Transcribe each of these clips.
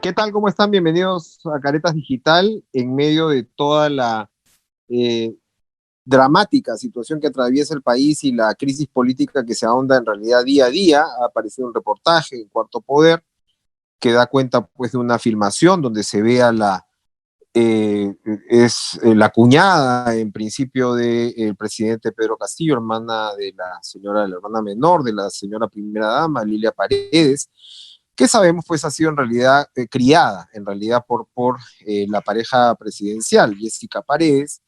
¿Qué tal? ¿Cómo están? Bienvenidos a Caretas Digital en medio de toda la eh, dramática situación que atraviesa el país y la crisis política que se ahonda en realidad día a día. Ha aparecido un reportaje en Cuarto Poder que da cuenta pues de una filmación donde se ve a la cuñada en principio del presidente Pedro Castillo, hermana de la hermana menor de la señora primera dama, Lilia Paredes, que sabemos pues ha sido en realidad criada en realidad por la pareja presidencial, Jessica Paredes,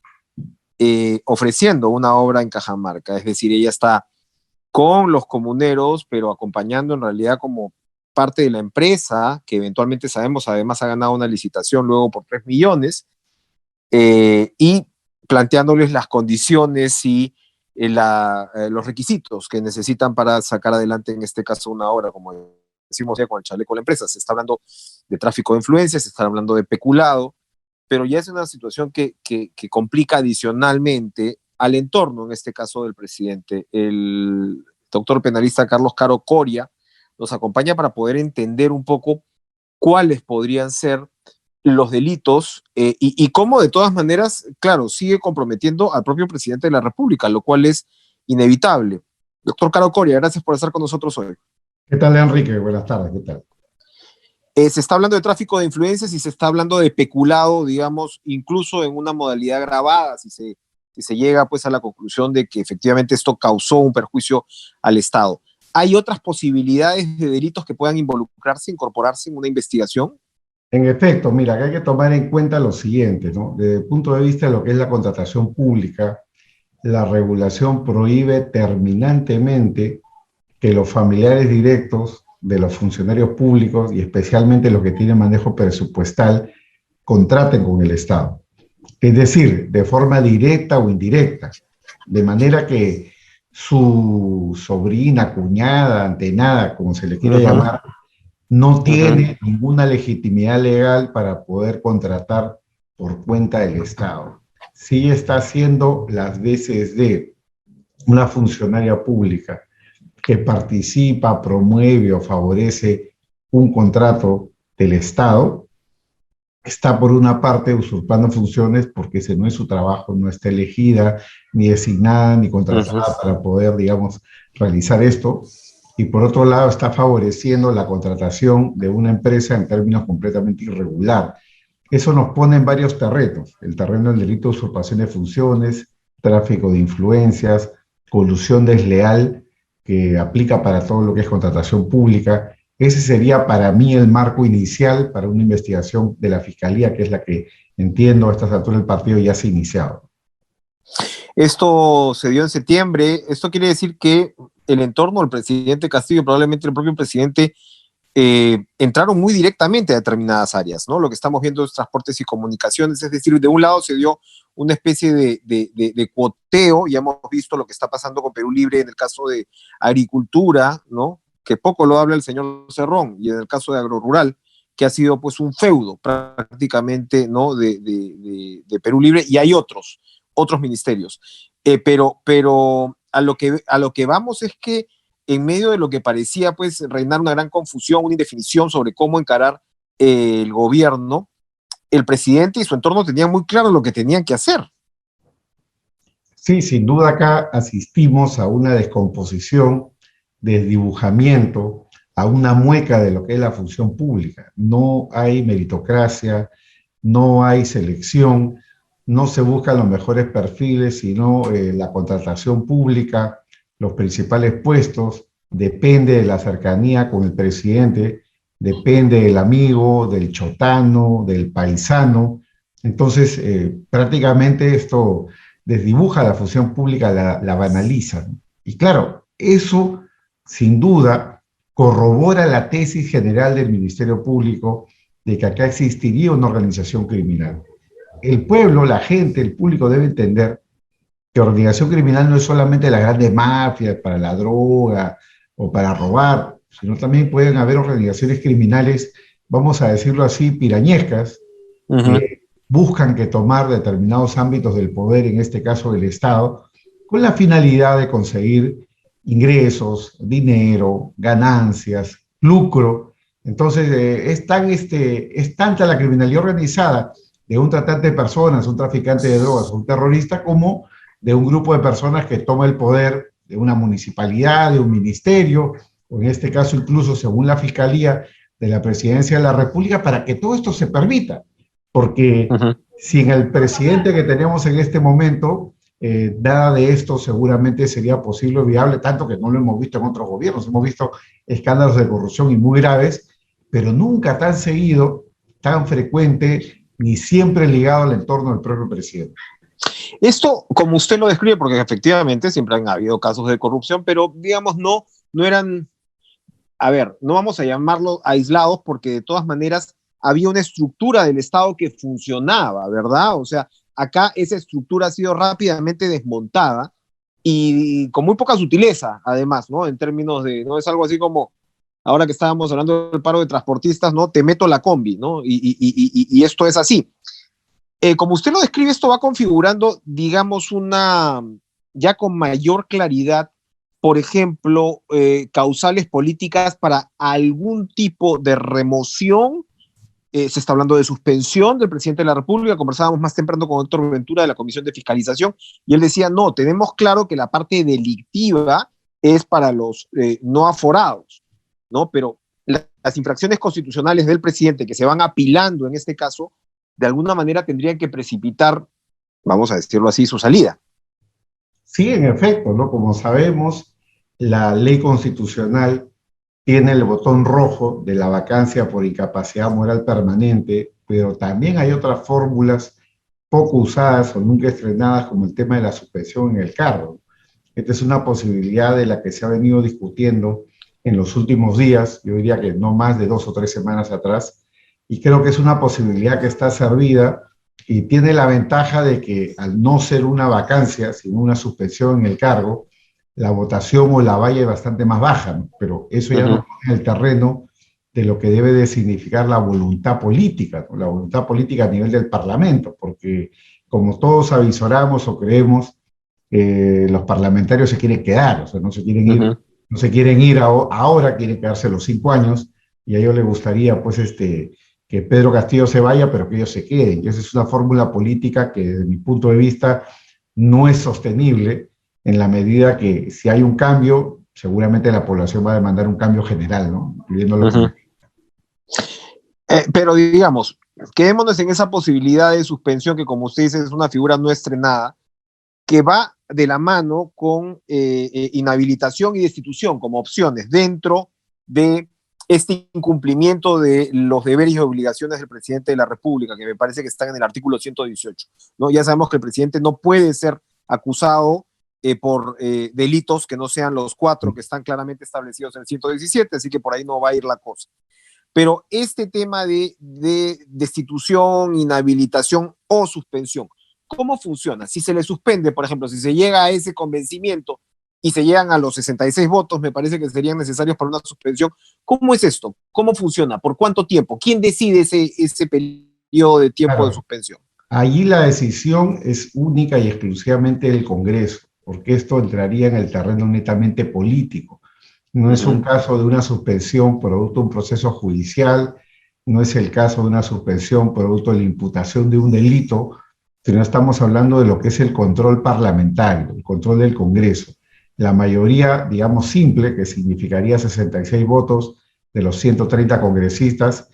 ofreciendo una obra en Cajamarca. Es decir, ella está con los comuneros, pero acompañando en realidad como parte de la empresa, que eventualmente sabemos además ha ganado una licitación luego por 3 millones, y planteándoles las condiciones y los requisitos que necesitan para sacar adelante, en este caso, una obra, como decimos ya con el chaleco de la empresa. Se está hablando de tráfico de influencias, se está hablando de peculado, pero ya es una situación que complica adicionalmente al entorno, en este caso del presidente. El doctor penalista Carlos Caro Coria nos acompaña para poder entender un poco cuáles podrían ser los delitos y cómo de todas maneras, claro, sigue comprometiendo al propio presidente de la República, lo cual es inevitable. Doctor Caro Coria, gracias por estar con nosotros hoy. ¿Qué tal, Enrique? Buenas tardes, ¿qué tal? Se está hablando de tráfico de influencias y se está hablando de peculado, digamos, incluso en una modalidad grabada, si se llega pues a la conclusión de que efectivamente esto causó un perjuicio al Estado. ¿Hay otras posibilidades de delitos que puedan involucrarse, incorporarse en una investigación? En efecto, mira, que hay que tomar en cuenta lo siguiente, ¿no? Desde el punto de vista de lo que es la contratación pública, la regulación prohíbe terminantemente que los familiares directos de los funcionarios públicos, y especialmente los que tienen manejo presupuestal, contraten con el Estado. Es decir, de forma directa o indirecta, de manera que su sobrina, cuñada, antenada, como se le quiera llamar, no tiene ninguna legitimidad legal para poder contratar por cuenta del Estado. Sí está haciendo las veces de una funcionaria pública que participa, promueve o favorece un contrato del Estado, está por una parte usurpando funciones porque ese no es su trabajo, no está elegida, ni designada, ni contratada para poder, digamos, realizar esto. Y por otro lado está favoreciendo la contratación de una empresa en términos completamente irregular. Eso nos pone en varios terrenos: el terreno del delito de usurpación de funciones, tráfico de influencias, colusión desleal, que aplica para todo lo que es contratación pública. Ese sería para mí el marco inicial para una investigación de la Fiscalía, que es la que entiendo a estas alturas del partido ya se ha iniciado. Esto se dio en septiembre. Esto quiere decir que el entorno del presidente Castillo, probablemente el propio presidente, entraron muy directamente a determinadas áreas, ¿no? Lo que estamos viendo es transportes y comunicaciones, es decir, de un lado se dio una especie de cuoteo. Ya hemos visto lo que está pasando con Perú Libre en el caso de agricultura, ¿no? Que poco lo habla el señor Cerrón, y en el caso de agrorural, que ha sido pues un feudo prácticamente, ¿no? de Perú Libre, y hay otros ministerios. Pero a lo que vamos es que en medio de lo que parecía pues reinar una gran confusión, una indefinición sobre cómo encarar el gobierno, el presidente y su entorno tenían muy claro lo que tenían que hacer. Sí, sin duda acá asistimos a una descomposición, desdibujamiento, a una mueca de lo que es la función pública. No hay meritocracia, no hay selección, no se buscan los mejores perfiles, sino la contratación pública, los principales puestos, depende de la cercanía con el presidente, depende del amigo, del chotano, del paisano. Entonces, prácticamente esto desdibuja la función pública, la banaliza, ¿no? Y claro, eso sin duda corrobora la tesis general del Ministerio Público de que acá existiría una organización criminal. El pueblo, la gente, el público debe entender que organización criminal no es solamente las grandes mafias para la droga o para robar, sino también pueden haber organizaciones criminales, vamos a decirlo así, pirañescas, que buscan que tomar determinados ámbitos del poder, en este caso del Estado, con la finalidad de conseguir ingresos, dinero, ganancias, lucro, Entonces, es tanta la criminalidad organizada de un tratante de personas, un traficante de drogas, un terrorista, como de un grupo de personas que toma el poder de una municipalidad, de un ministerio, o en este caso incluso, según la Fiscalía, de la Presidencia de la República, para que todo esto se permita. Porque Ujú. sin el presidente que tenemos en este momento, nada de esto seguramente sería posible o viable, tanto que no lo hemos visto en otros gobiernos. Hemos visto escándalos de corrupción y muy graves, pero nunca tan seguido, tan frecuente, ni siempre ligado al entorno del propio presidente. Esto, como usted lo describe, porque efectivamente siempre han habido casos de corrupción, pero digamos, no eran, a ver, no vamos a llamarlos aislados porque de todas maneras había una estructura del Estado que funcionaba, ¿verdad? O sea, acá esa estructura ha sido rápidamente desmontada y con muy poca sutileza, además, ¿no? En términos de, no es algo así como, ahora que estábamos hablando del paro de transportistas, ¿no? Te meto la combi, ¿no? Y esto es así. Como usted lo describe, esto va configurando, digamos, ya con mayor claridad, por ejemplo, causales políticas para algún tipo de remoción. Se está hablando de suspensión del presidente de la República. Conversábamos más temprano con Héctor Ventura de la Comisión de Fiscalización y él decía, no, tenemos claro que la parte delictiva es para los no aforados, ¿no? Pero las infracciones constitucionales del presidente que se van apilando en este caso, de alguna manera tendrían que precipitar, vamos a decirlo así, su salida. Sí, en efecto, ¿no? Como sabemos, la ley constitucional tiene el botón rojo de la vacancia por incapacidad moral permanente, pero también hay otras fórmulas poco usadas o nunca estrenadas, como el tema de la suspensión en el cargo. Esta es una posibilidad de la que se ha venido discutiendo en los últimos días, yo diría que no más de 2 o 3 semanas atrás, y creo que es una posibilidad que está servida y tiene la ventaja de que al no ser una vacancia, sino una suspensión en el cargo, la votación o la valla es bastante más baja, ¿no? Pero eso ya no pone en el terreno de lo que debe de significar la voluntad política, ¿no? La voluntad política a nivel del Parlamento, porque como todos avisoramos o creemos, los parlamentarios se quieren quedar, o sea, no se quieren ir, no se quieren ir ahora, quieren quedarse los 5 años, y a ellos les gustaría, pues, que Pedro Castillo se vaya, pero que ellos se queden. Y esa es una fórmula política que, desde mi punto de vista, no es sostenible en la medida que si hay un cambio, seguramente la población va a demandar un cambio general, ¿no? Incluyendo los Pero digamos, quedémonos en esa posibilidad de suspensión que, como usted dice, es una figura no estrenada, que va de la mano con inhabilitación y destitución como opciones dentro de este incumplimiento de los deberes y obligaciones del presidente de la República, que me parece que están en el artículo 118, ¿no? Ya sabemos que el presidente no puede ser acusado por delitos que no sean los 4 que están claramente establecidos en el 117, así que por ahí no va a ir la cosa. Pero este tema de destitución, inhabilitación o suspensión, ¿cómo funciona? Si se le suspende, por ejemplo, si se llega a ese convencimiento y se llegan a los 66 votos, me parece que serían necesarios para una suspensión. ¿Cómo es esto? ¿Cómo funciona? ¿Por cuánto tiempo? ¿Quién decide ese periodo de tiempo de Claro, suspensión? allí la decisión es única y exclusivamente del Congreso, porque esto entraría en el terreno netamente político. No es un caso de una suspensión producto de un proceso judicial, no es el caso de una suspensión producto de la imputación de un delito, sino estamos hablando de lo que es el control parlamentario, el control del Congreso. La mayoría, digamos, simple, que significaría 66 votos de los 130 congresistas,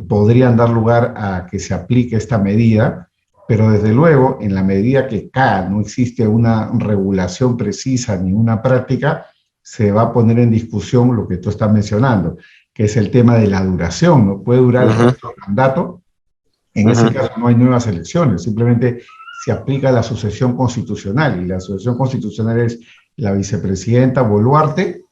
podrían dar lugar a que se aplique esta medida, pero desde luego, en la medida que acá no existe una regulación precisa ni una práctica, se va a poner en discusión lo que tú estás mencionando, que es el tema de la duración, ¿no? Puede durar el resto del mandato, en ese caso no hay nuevas elecciones, simplemente se aplica la sucesión constitucional, y la sucesión constitucional es la vicepresidenta Boluarte,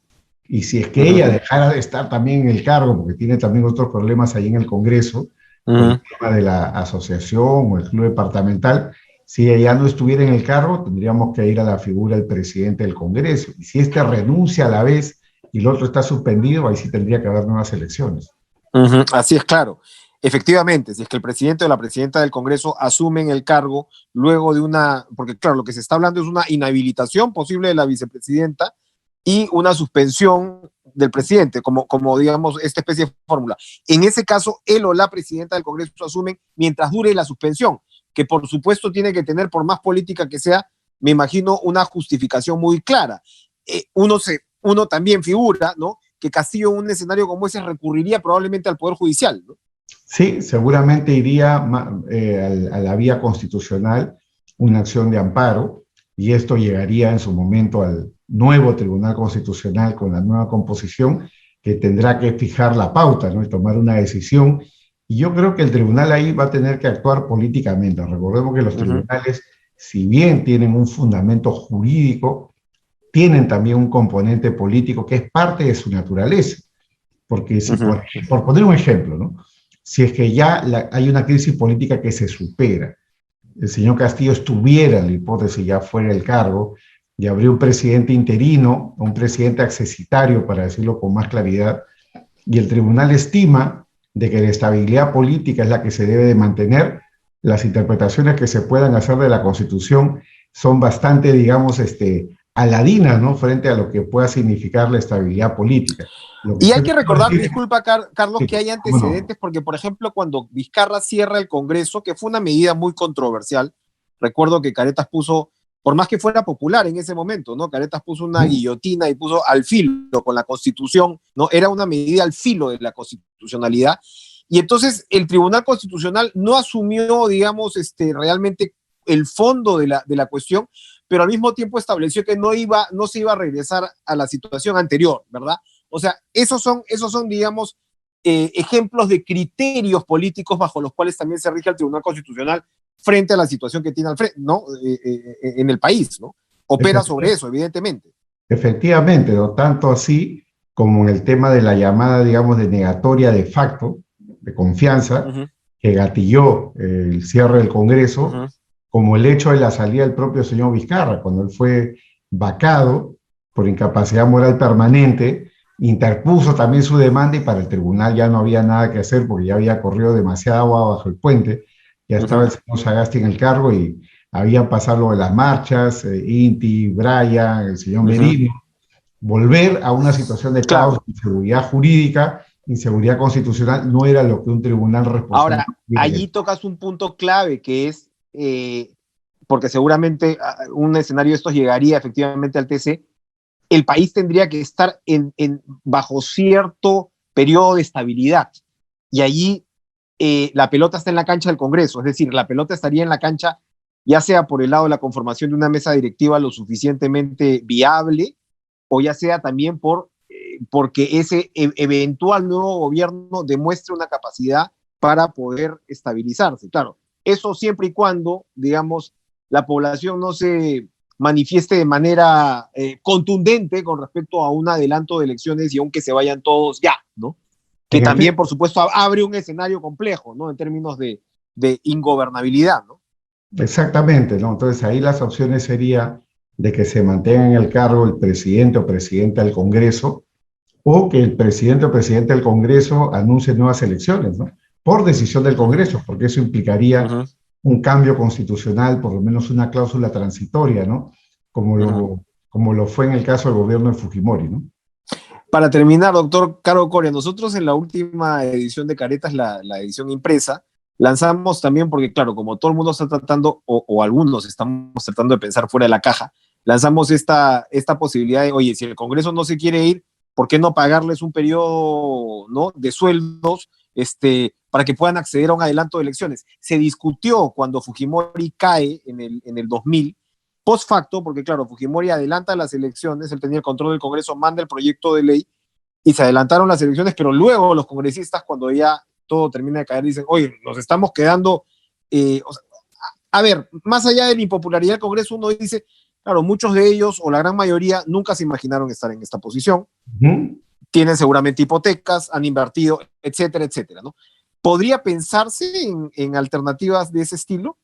y si es que ella dejara de estar también en el cargo, porque tiene también otros problemas ahí en el Congreso, por el tema de la asociación o el club departamental, si ella no estuviera en el cargo, tendríamos que ir a la figura del presidente del Congreso. Y si este renuncia a la vez y el otro está suspendido, ahí sí tendría que haber nuevas elecciones. Así es, claro. Efectivamente, si es que el presidente o la presidenta del Congreso asumen el cargo luego de porque claro, lo que se está hablando es una inhabilitación posible de la vicepresidenta y una suspensión del presidente, como digamos, esta especie de fórmula. En ese caso, él o la presidenta del Congreso asumen mientras dure la suspensión, que por supuesto tiene que tener, por más política que sea, me imagino, una justificación muy clara. Uno también figura, ¿no?, que Castillo en un escenario como ese recurriría probablemente al Poder Judicial, ¿no? Sí, seguramente iría a la vía constitucional, una acción de amparo, y esto llegaría en su momento al nuevo Tribunal Constitucional con la nueva composición, que tendrá que fijar la pauta, ¿no?, y tomar una decisión. Y yo creo que el tribunal ahí va a tener que actuar políticamente. Recordemos que los tribunales, si bien tienen un fundamento jurídico, tienen también un componente político que es parte de su naturaleza. Porque si, por poner un ejemplo, ¿no?, si es que ya hay una crisis política que se supera, el señor Castillo estuviera, en la hipótesis, ya fuera el cargo, y habría un presidente interino, un presidente accesitario, para decirlo con más claridad, y el tribunal estima de que la estabilidad política es la que se debe de mantener, las interpretaciones que se puedan hacer de la Constitución son bastante, digamos, aladinas, ¿no?, frente a lo que pueda significar la estabilidad política. Y hay que recordar, disculpa, Carlos, sí, que hay antecedentes, porque, por ejemplo, cuando Vizcarra cierra el Congreso, que fue una medida muy controversial, recuerdo que Caretas puso, por más que fuera popular en ese momento, ¿no?, Caretas puso una guillotina y puso al filo con la Constitución, ¿no?, era una medida al filo de la constitucionalidad, y entonces el Tribunal Constitucional no asumió, digamos, realmente el fondo de la cuestión, pero al mismo tiempo estableció que no se iba a regresar a la situación anterior, ¿verdad? O sea, esos son digamos, ejemplos de criterios políticos bajo los cuales también se rige el Tribunal Constitucional frente a la situación que tiene al frente, ¿no?, en el país, ¿no? Opera sobre eso, evidentemente. Efectivamente, ¿no?, tanto así como en el tema de la llamada, digamos, denegatoria de facto, de confianza, que gatilló el cierre del Congreso, como el hecho de la salida del propio señor Vizcarra, cuando él fue vacado por incapacidad moral permanente, interpuso también su demanda y para el tribunal ya no había nada que hacer porque ya había corrido demasiada agua bajo el puente, ya estaba el señor Sagasti en el cargo y habían pasado lo de las marchas, Inti, Brian, el señor Merino, volver a una situación de caos, inseguridad jurídica, inseguridad constitucional, no era lo que un tribunal responsable. Ahora, allí tocas un punto clave que es, porque seguramente un escenario de estos llegaría efectivamente al TC, el país tendría que estar bajo cierto periodo de estabilidad. Y allí la pelota está en la cancha del Congreso, es decir, la pelota estaría en la cancha ya sea por el lado de la conformación de una mesa directiva lo suficientemente viable, o ya sea también porque ese eventual nuevo gobierno demuestre una capacidad para poder estabilizarse. Claro, eso siempre y cuando, digamos, la población no se manifieste de manera contundente con respecto a un adelanto de elecciones y aunque se vayan todos ya, ¿no? Que también, por supuesto, abre un escenario complejo, ¿no?, en términos de ingobernabilidad, ¿no? Exactamente, ¿no? Entonces ahí las opciones serían de que se mantenga en el cargo el presidente o presidenta del Congreso, o que el presidente o presidente del Congreso anuncie nuevas elecciones, ¿no?, por decisión del Congreso, porque eso implicaría un cambio constitucional, por lo menos una cláusula transitoria, ¿no?, como lo fue en el caso del gobierno de Fujimori, ¿no? Para terminar, doctor Caro Coria, nosotros en la última edición de Caretas, la edición impresa, lanzamos también, porque claro, como todo el mundo está tratando, o algunos estamos tratando de pensar fuera de la caja, lanzamos esta posibilidad de, oye, si el Congreso no se quiere ir, ¿por qué no pagarles un periodo, ¿no?, de sueldos para que puedan acceder a un adelanto de elecciones? Se discutió cuando Fujimori cae en el 2000, post facto, porque claro, Fujimori adelanta las elecciones, él tenía el control del Congreso, manda el proyecto de ley y se adelantaron las elecciones, pero luego los congresistas, cuando ya todo termina de caer, dicen, oye, nos estamos quedando, o sea, a ver, más allá de la impopularidad del Congreso, uno dice, claro, muchos de ellos, o la gran mayoría, nunca se imaginaron estar en esta posición, tienen seguramente hipotecas, han invertido, etcétera, etcétera, ¿no? ¿Podría pensarse en alternativas de ese estilo?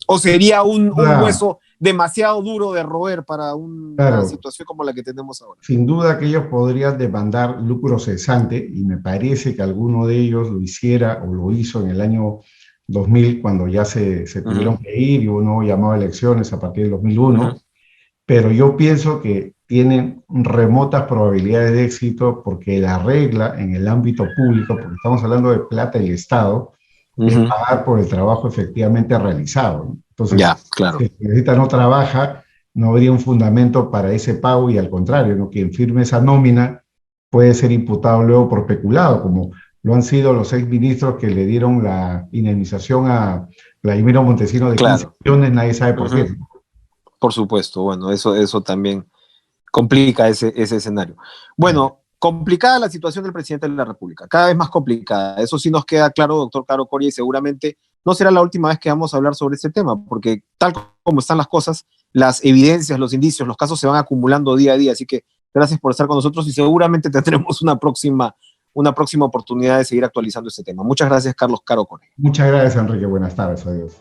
¿O sería un hueso demasiado duro de roer para una situación como la que tenemos ahora? Sin duda que ellos podrían demandar lucro cesante, y me parece que alguno de ellos lo hiciera o lo hizo en el año 2000, cuando ya se tuvieron que ir y uno llamaba a elecciones a partir del 2001. Pero yo pienso que tienen remotas probabilidades de éxito porque la regla en el ámbito público, porque estamos hablando de plata del Estado, es Ujú. pagar por el trabajo efectivamente realizado, ¿no? Entonces, Ya, claro. si el periodista no trabaja, no habría un fundamento para ese pago y al contrario, ¿no? Quien firme esa nómina puede ser imputado luego por peculado, como lo han sido los exministros que le dieron la indemnización a Vladimiro Montesinos de 15 Claro. millones, nadie sabe por Ujú. qué. Por supuesto, bueno, eso también complica ese escenario. Bueno, complicada la situación del presidente de la República, cada vez más complicada. Eso sí nos queda claro, doctor Caro Coria, y seguramente no será la última vez que vamos a hablar sobre este tema, porque tal como están las cosas, las evidencias, los indicios, los casos se van acumulando día a día. Así que gracias por estar con nosotros y seguramente tendremos una próxima oportunidad de seguir actualizando este tema. Muchas gracias, Carlos Caro Coria. Muchas gracias, Enrique. Buenas tardes. Adiós.